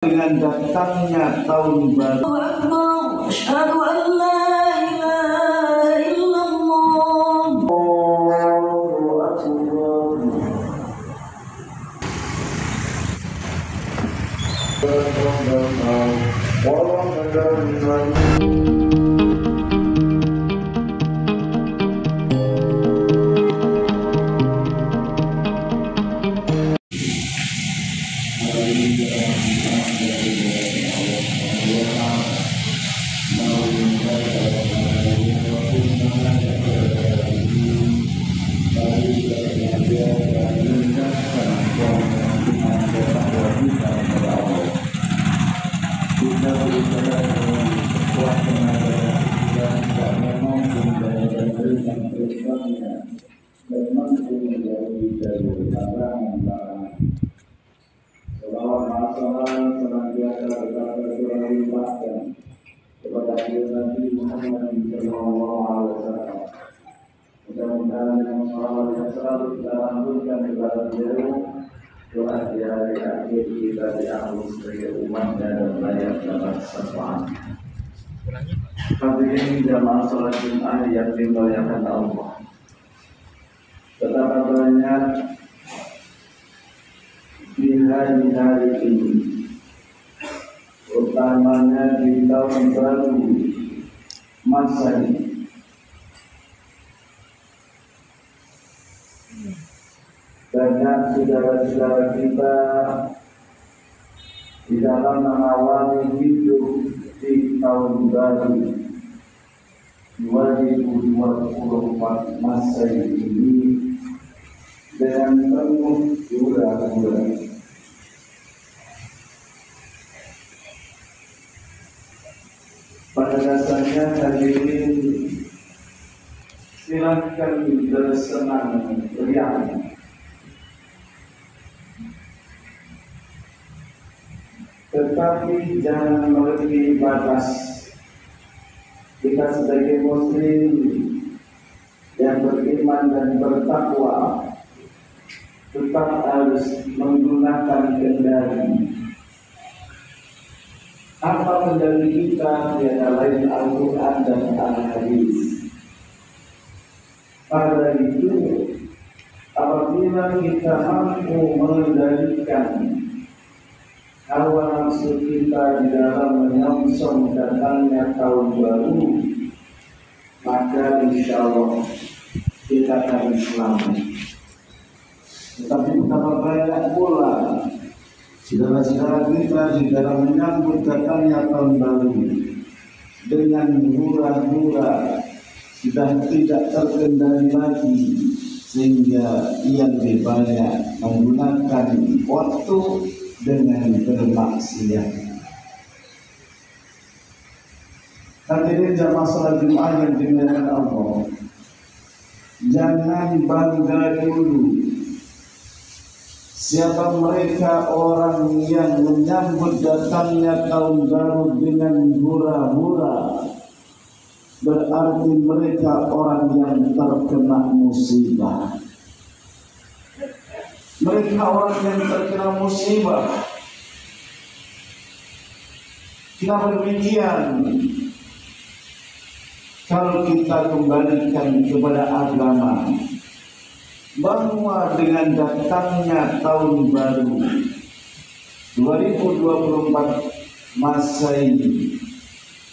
Dengan datangnya tahun baru. Asyhadu an la ilaha illallah. Allahu akbar. Kepada Nabi Muhammad SAW, mudah-mudahan yang selalu kita lanjutkan kepada beliau doa di hari akhir kita di akhir sebagai umatnya dan layak dapat syafaat. Hadirin jamaah salat Jumat yang dimuliakan Allah, betapa banyak di hari-hari ini, utamanya di tahun baru Masehi, banyak saudara-saudara kita di dalam mengawali hidup di tahun baru 2024 Masehi ini dengan penuh hura-hura. Pada dasarnya hadirin silahkan bersenang riang, tetapi jangan melebihi batas. Kita sebagai muslim yang beriman dan bertakwa tetap harus menggunakan kendali. Apa kendali kita tiada lain Al-Quran dan Al-Hadis. Pada itu, apabila kita mampu mengendalikan hawa nafsu kita di dalam menyongsong datangnya tahun baru, maka insya Allah kita akan selamat. Tetapi betapa banyak pula saudara-saudara kita di dalam menyambut datangnya tahun baru dengan hura-hura sudah tidak terkendali lagi, sehingga ia lebih banyak menggunakan waktu dengan bermaksiat. Hadirin jamaah salat Jumat yang dimuliakan Allah, jangan bangga dulu. Siapa mereka orang yang menyambut datangnya tahun baru dengan hura-hura, berarti mereka orang yang terkena musibah. Mereka orang yang terkena musibah. Kenapa demikian? Kalau kita kembalikan kepada agama, bahwa dengan datangnya tahun baru 2024 Masehi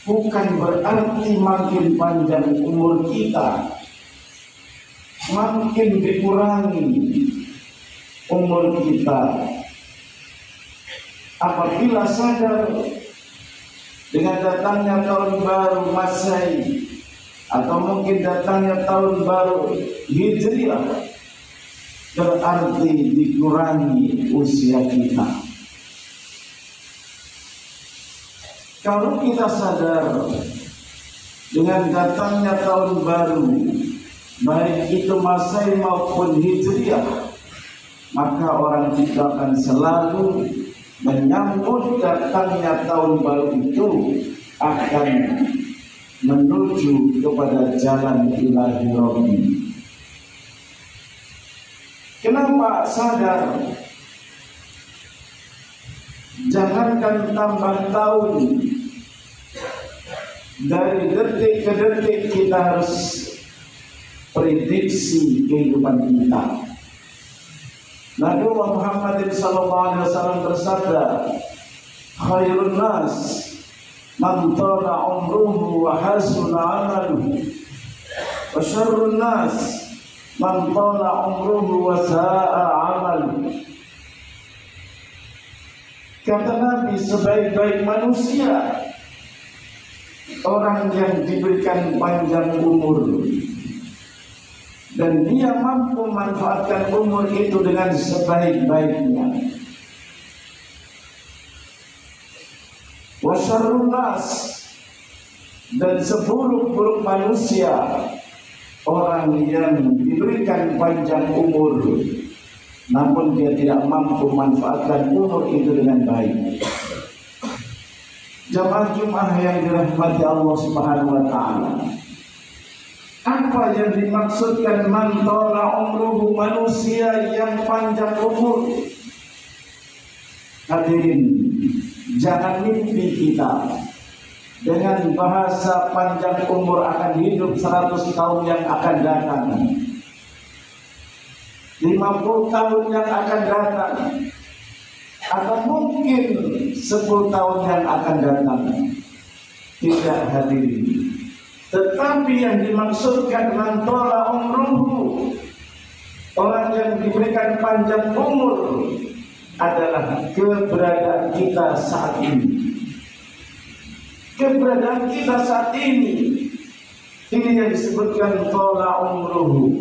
bukan berarti makin panjang umur kita, makin dikurangi umur kita. Apabila sadar dengan datangnya tahun baru Masehi atau mungkin datangnya tahun baru Hijriah, berarti dikurangi usia kita. Kalau kita sadar dengan datangnya tahun baru, baik itu Masehi maupun Hijriah, maka orang kita akan selalu menyambut datangnya tahun baru itu akan menuju kepada jalan ilahi Rabbi. Kenapa sadar Jangankan tambah tahun, dari detik ke detik kita harus prediksi kehidupan kita. Nabi Muhammad SAW bersabda, khairun nas man tala umruhu wa hasuna amaluhu, wa syarrun nas man tala umruhu wa sa'a amaluhu. Kata Nabi, sebaik-baik manusia orang yang diberikan panjang umur dan dia mampu memanfaatkan umur itu dengan sebaik-baiknya. Wa syarrun nas, dan seburuk-buruk manusia orang yang diberikan panjang umur namun dia tidak mampu memanfaatkan umur itu dengan baik. Jamaah Jumat yang dirahmati Allah Subhanahu wa taala, apa yang dimaksudkan man tala umruhu, manusia yang panjang umur? Hadirin, jangan mimpi kita dengan bahasa panjang umur akan hidup 100 tahun yang akan datang, 50 tahun yang akan datang, atau mungkin 10 tahun yang akan datang. Tidak, hadirin. Tetapi yang dimaksudkan man tala umruhu, orang yang diberikan panjang umur, adalah keberadaan kita saat ini. Keberadaan kita saat ini, ini yang disebutkan tala umruhu.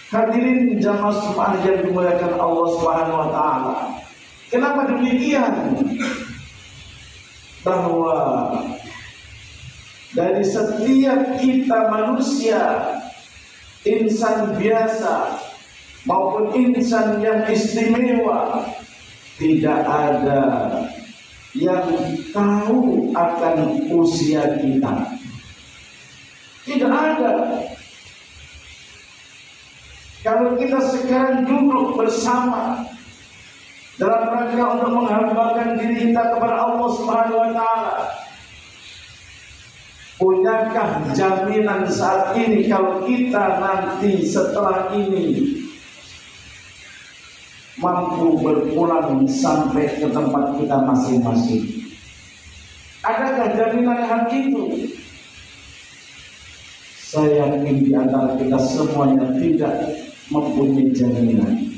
Hadirin jamaah Jumat yang dimuliakan Allah Subhanahu wa taala. Kenapa demikian? Bahwa dari setiap kita manusia, insan biasa maupun insan yang istimewa, tidak ada yang tahu akan usia kita. Tidak ada. Kalau kita sekarang duduk bersama dalam rangka untuk menghambakan diri kita kepada Allah Subhanahu wa taala, punyakah jaminan saat ini kalau kita nanti setelah ini mampu berpulang sampai ke tempat kita masing-masing? Adakah jaminan hal itu? Saya yakin di antara kita semuanya tidak mempunyai jaminan.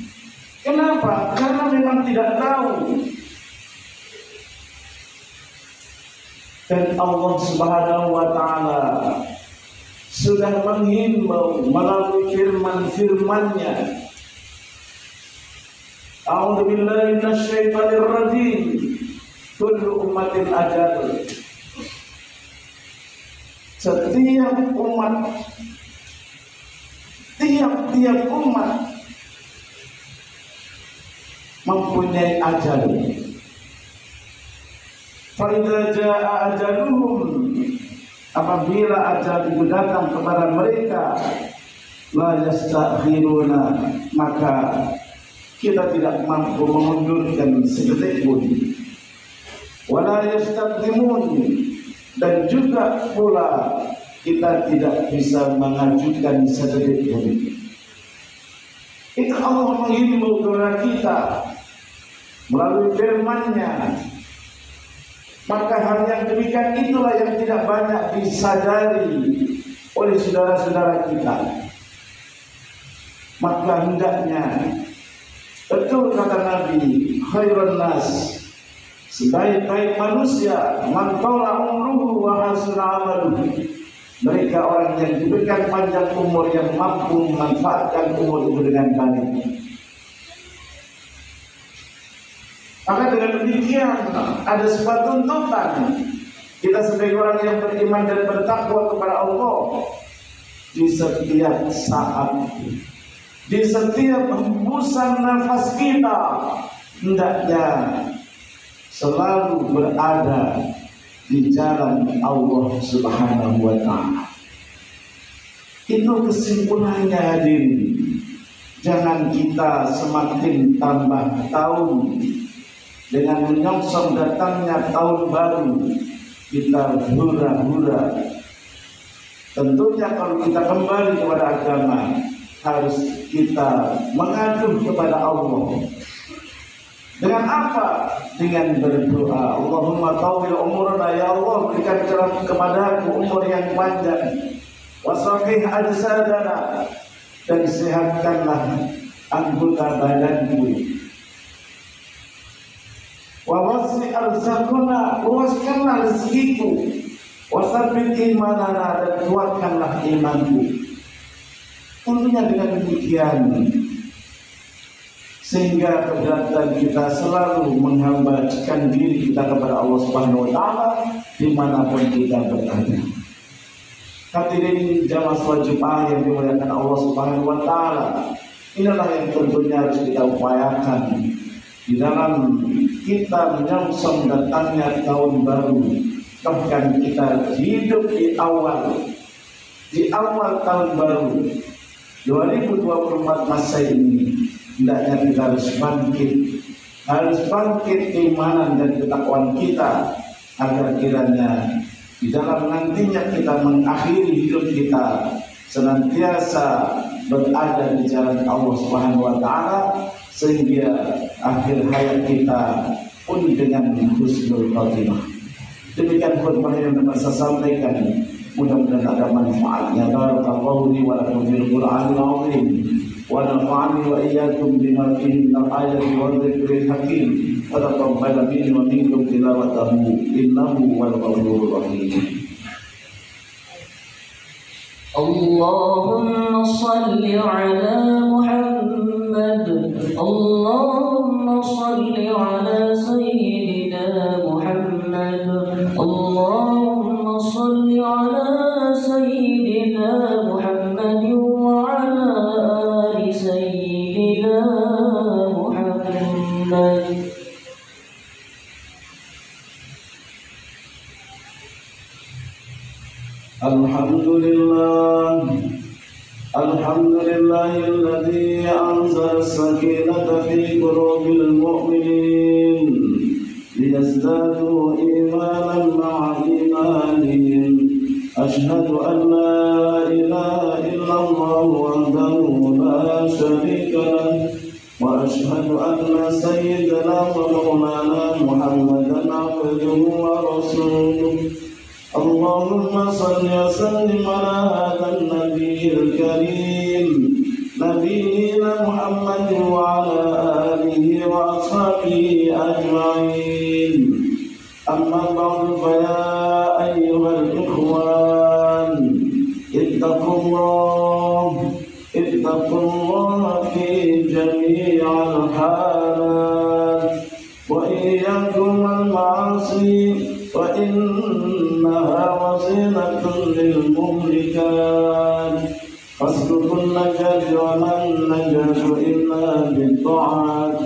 Kenapa? Karena memang tidak tahu. Dan Allah Subhanahu wa taala sudah menghimbau melalui firman-Nya. A'udzu billahi minasyaitonir rajim. Kullu ummatin ajal. Setiap umat, tiap-tiap umat mempunyai ajal. Fa idza jaa ajaluhum, apabila ajal itu datang kepada mereka, la yastakhiruna, maka kita tidak mampu memundurkan sedetik pun. Wala yastaqdimun, dan juga pula kita tidak bisa mengajukan sedetik pun. Itu Allah menghimbau kepada kita melalui firman-Nya. Maka hal yang demikian itulah yang tidak banyak disadari oleh saudara-saudara kita. Maka hendaknya, betul kata Nabi, khairun nas, sebaik-baik manusia, man tala umruhu wa hasuna amaluhu, mereka orang yang diberikan panjang umur, yang mampu memanfaatkan umur itu dengan baik. Maka dengan demikian ada sebuah tuntutan kita sebagai orang yang beriman dan bertakwa kepada Allah di setiap saat, di setiap hembusan nafas kita, hendaknya selalu berada di jalan Allah Subhanahu wa taala. Itu kesimpulannya, hadirin. Jangan kita semakin tambah tahun dengan menyongsong datangnya tahun baru kita hura-hura. Tentunya kalau kita kembali kepada agama harus kita mengadu kepada Allah. Dengan apa? Dengan berdoa. Allahumma tawil umurna, ya Allah berikan kepadaku umur yang panjang. Wasaqih ajsadana, dan sehatkanlah anggota badanku. Wa wasi' arzaqna, luaskanlah rezekiku. Wasabbit imanana, dan kuatkanlah imanku. Tentunya dengan demikian sehingga kegiatan kita selalu menghambakan diri kita kepada Allah Subhanahu wa taala dimanapun kita berada. Hadirin jamaah salat Jumat yang dimuliakan Allah Subhanahu wa taala, inilah yang tentunya harus kita upayakan di dalam kita menyongsong datangnya tahun baru. Bahkan kita hidup di awal tahun baru 2024 masa ini, hendaknya kita harus bangkit keimanan dan ketakwaan kita, agar kiranya di dalam nantinya kita mengakhiri hidup kita senantiasa berada di jalan Allah Subhanahu wa taala, sehingga akhir hayat kita pun dengan husnul khatimah. Demikian khutbah yang dapat saya sampaikan, mudah-mudahan ada manfaatnya. Barakallahu li wa lakum fil Qur'anil azim wa nafa'ani wa iyyakum bima fihi minal ayati wa dzikril hakim wa taqabbal minni wa minkum tilawatahu innahu wal ghafurur rahim. Allahumma salli ala Muhammad, Allahumma salli ala sayyidina Muhammad, Allahumma salli ala sayyidina Muhammad wa ala ali sayyidina Muhammad. Alhamdulillahilladzi anzala as-sakinata fi qulubil mu'minin liyazdadu imanan ma'a imanihim. Ashhadu an la ilaha illallah wahdahu la syarika lahu wa ashhadu anna sayyidana wa maulana Muhammadan abduhu wa rasuluh. Allahumma salli wa sallim ala hadha an-nabiyil karim nabiyina Muhammad wa ala alihi wa ashabihi ajma'in. Amma ba'du, fa ya ayyuhal ikhwan, ittaqullaha fi jami'il halat wa iyyakum al-ma'asi wa innaha wasinatun lil muhlikat. Fasluku najati wa man najatu illa bitta'at.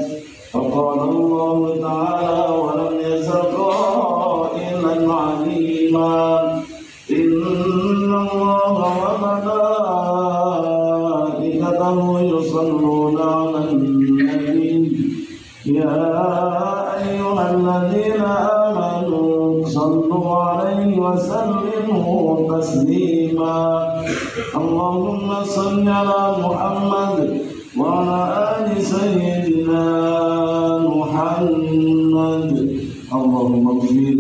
Faqala Allah ta'ala wa lam yazal qa'ilan 'alima. Inna Allaha wa malaikatahu yusalluna 'alan nabi. Ya ayyuhalladzina amanu sallu 'alaihi wa sallimu taslima. Allahumma salli 'ala Muhammad wa 'ala ali sayyidina Muhammad. Allahumma ighfir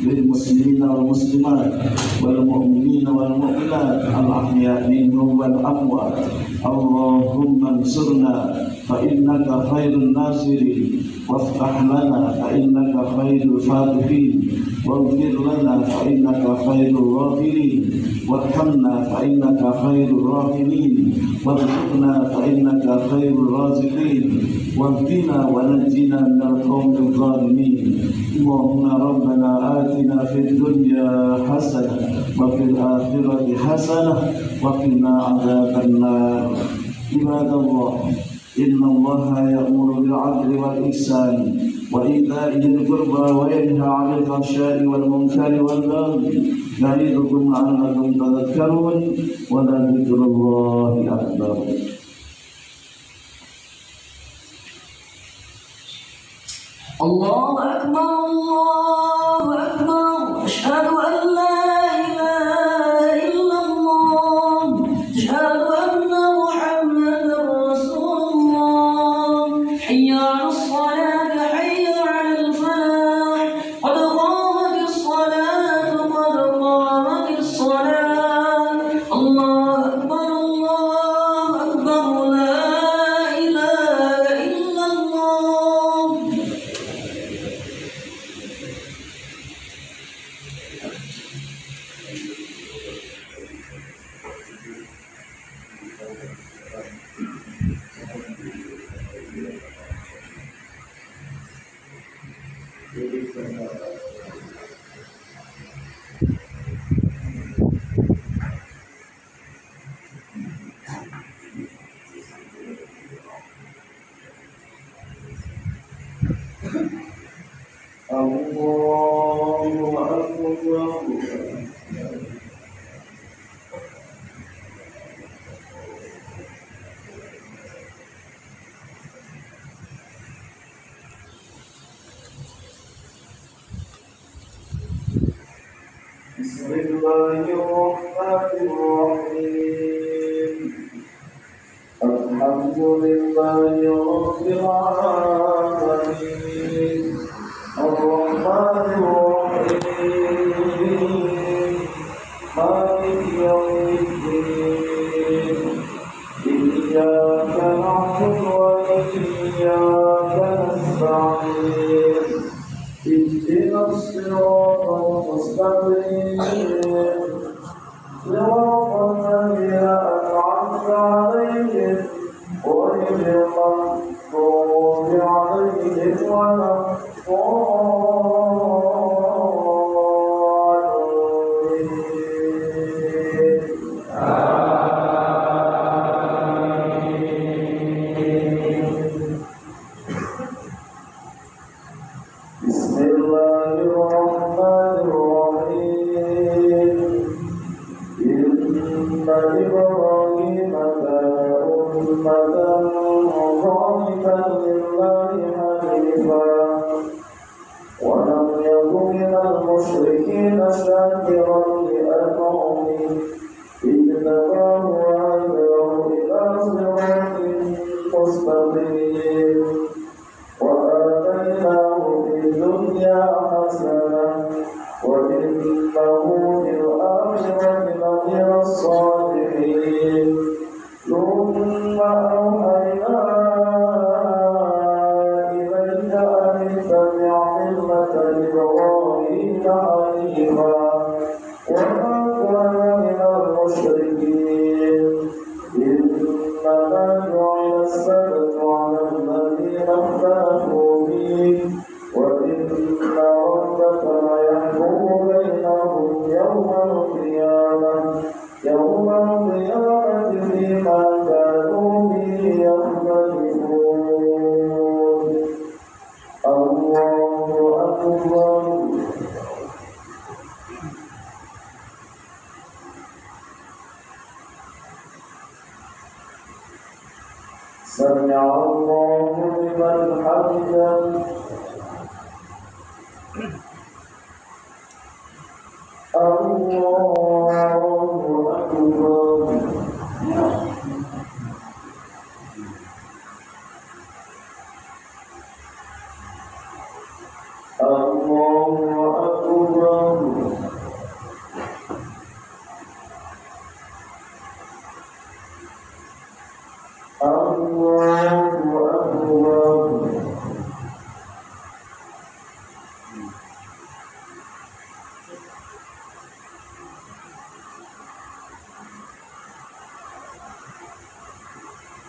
lil muslimina wal muslimat wal mu'minina wal mu'minat al ahya'i minhum wal amwat. Allahumma ansurna fa innaka khairun nasirin waftah lana fa innaka khairul fatihin waghfir lana fa innaka khairul ghafirin warhamna fa innaka khairur rahimin warzuqna fa innaka khairur raziqin wahdina wa najjina minal qawmil zalimin. Allahumma rabbana atina fid dunya hasanah wa fil akhirati hasanah wa qina adzabannar. Ibadallah, inna Allaha ya'muru bil 'adli wal ihsan wa ita'i dzil qurba wa yanha 'anil fahsya'i wal munkari wal baghi ya'idukum la'allakum tadhakkarun wa la dzikrullahi akbar. الله أكبر الله أكبر أشهد أن لا إله إلا الله أشهد أن محمدا رسول الله حي على الصلاة حي على الفلاح قد قامت الصلاة قد قامت الصلاة الله أكبر لا إله إلا الله Allahu Akbar. Bismillahirrahmanirrahim. Alhamdulillahi rabbil alamin. Ar-Rahmanir-Rahim. Maliki yawmiddin. Iyyaka na'budu wa iyyaka nasta'in. Ihdinas siratal mustaqim. صراط الذين أنعمت عليهم غير المغضوب عليهم ولا بسم الله الرحمن الرحيم. إن إبراهيم كان أمة قانتا لله حنيفا ولم يكن من المشركين شاكرا لأنعمه اجتباه وهداه إلى صراط مستقيم وآتيناه في الدنيا حسنة وإنه في الآخرة لمن الصالحين ثم أوحينا إليك أن اتبع ملة إبراهيم حنيفا وما كان من المشركين إنما جعل السبت على الذين اختلفوا فيه وإن ربك ليحكم بينهم يوم القيامة فيما كانوا به يختلفون. الله أكبر. سمع الله لمن حمده. الله أكبر. الله أكبر.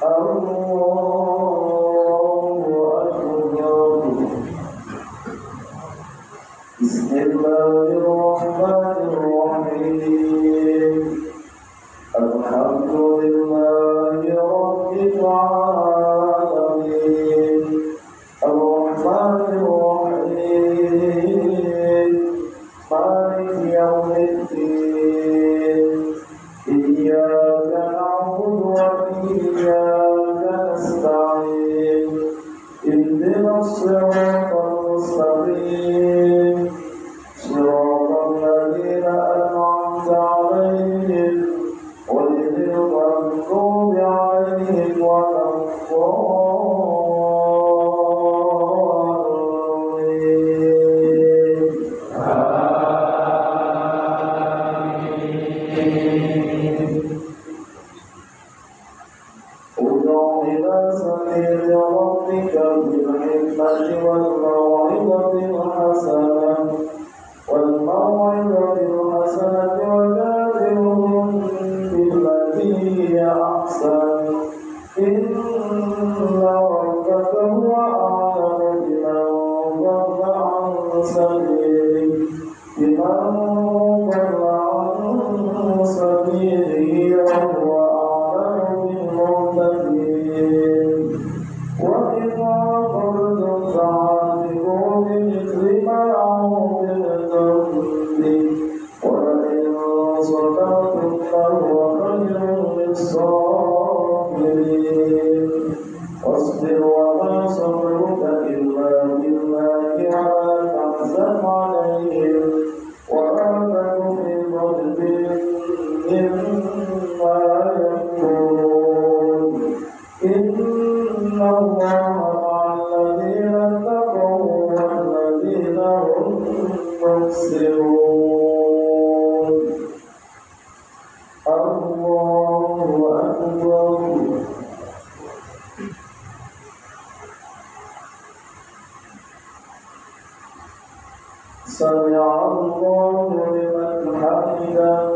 الله أكبر. بسم الله الرحمن الرحيم. الحمد لله رب العالمين. الرحمن الرحيم. مالك يوم الدين. إياك نعبد وإياك نستعين. اهدنا الصراط سبيله لمن ضل عن سبيله وهو أعلم بالمهتدين وإذا قلتم فاعتدوا بمثل ما عوقبتم به ولئن صدقتم فهو خير للصابرين واصبر وما صبرك إلا بالله ولا تحزن عليهم ولا تك في ضجر مما يمكرون إن الله مع الذين اتقوا والذين هم محسنون الله أكبر سمع الله لمن حمده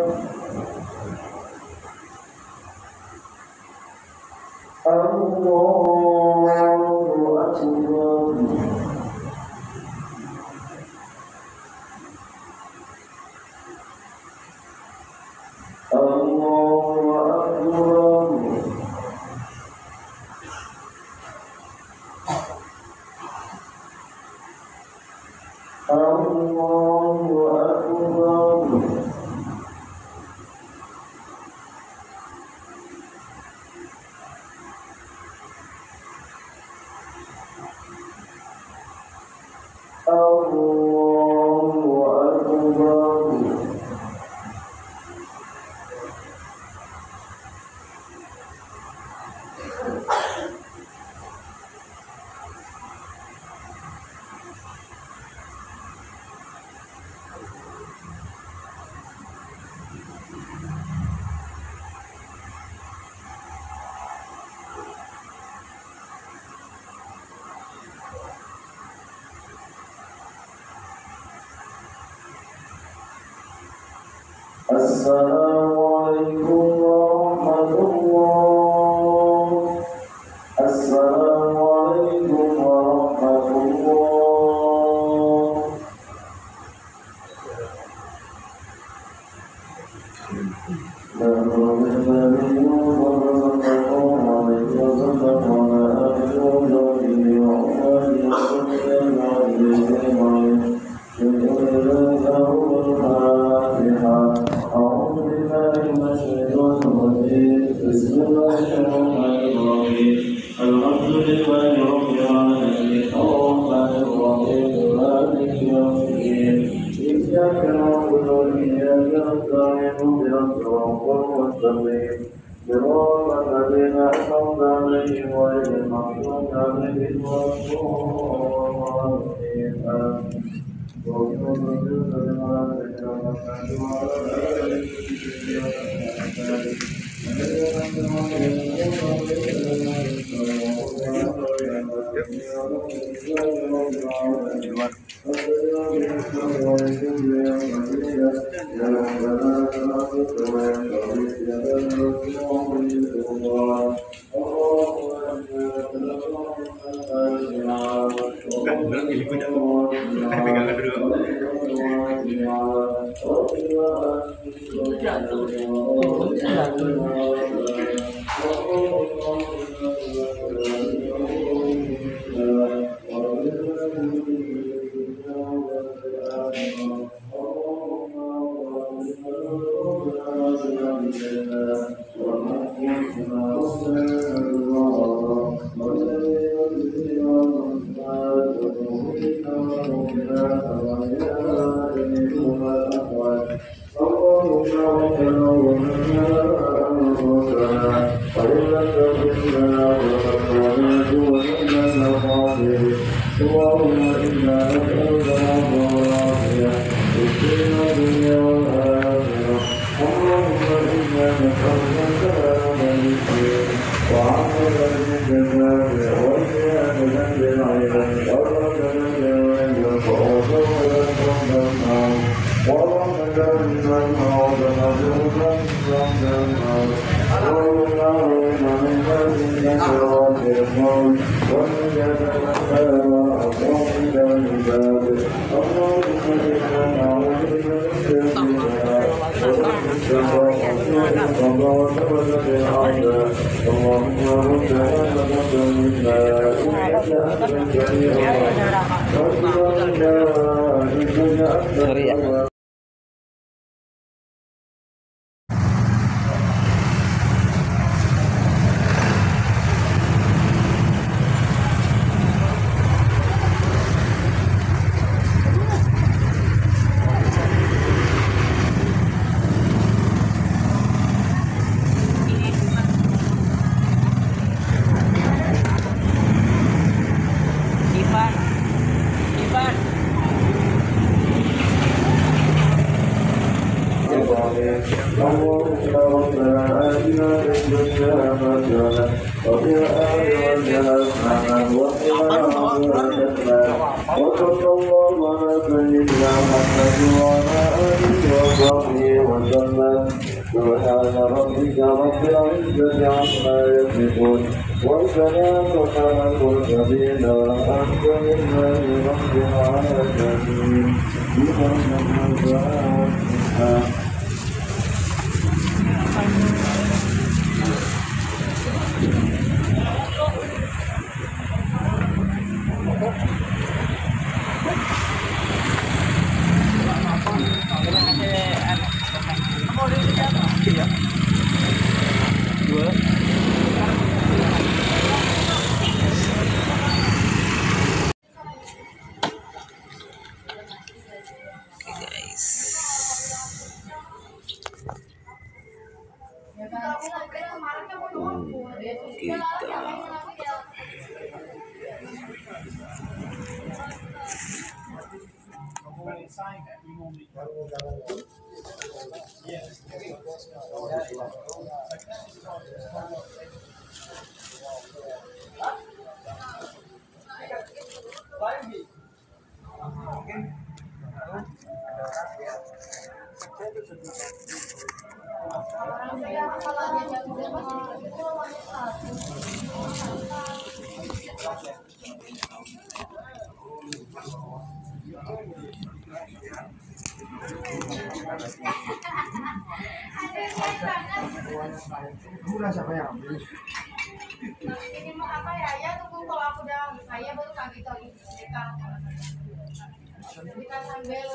الله أكبر السلام عليكم ورحمة الله. السلام عليكم ورحمة الله. بسم الله الرحمن الرحيم. الحمد لله رب العالمين الرحمن الرحيم مالك يوم الدين إياك نعبد وإياك نستعين اهدنا الصراط المستقيم صراط الذين أنعمت عليهم غير المغضوب عليهم ولا الضالين آمين. Sorry ya. سبحان ربك رب العزة عما يصفون والسلام على المرسلين والحمد لله رب العالمين. Ini mau apa ya? Ya tunggu kalau aku udah saya baru kasih tahu kita sambil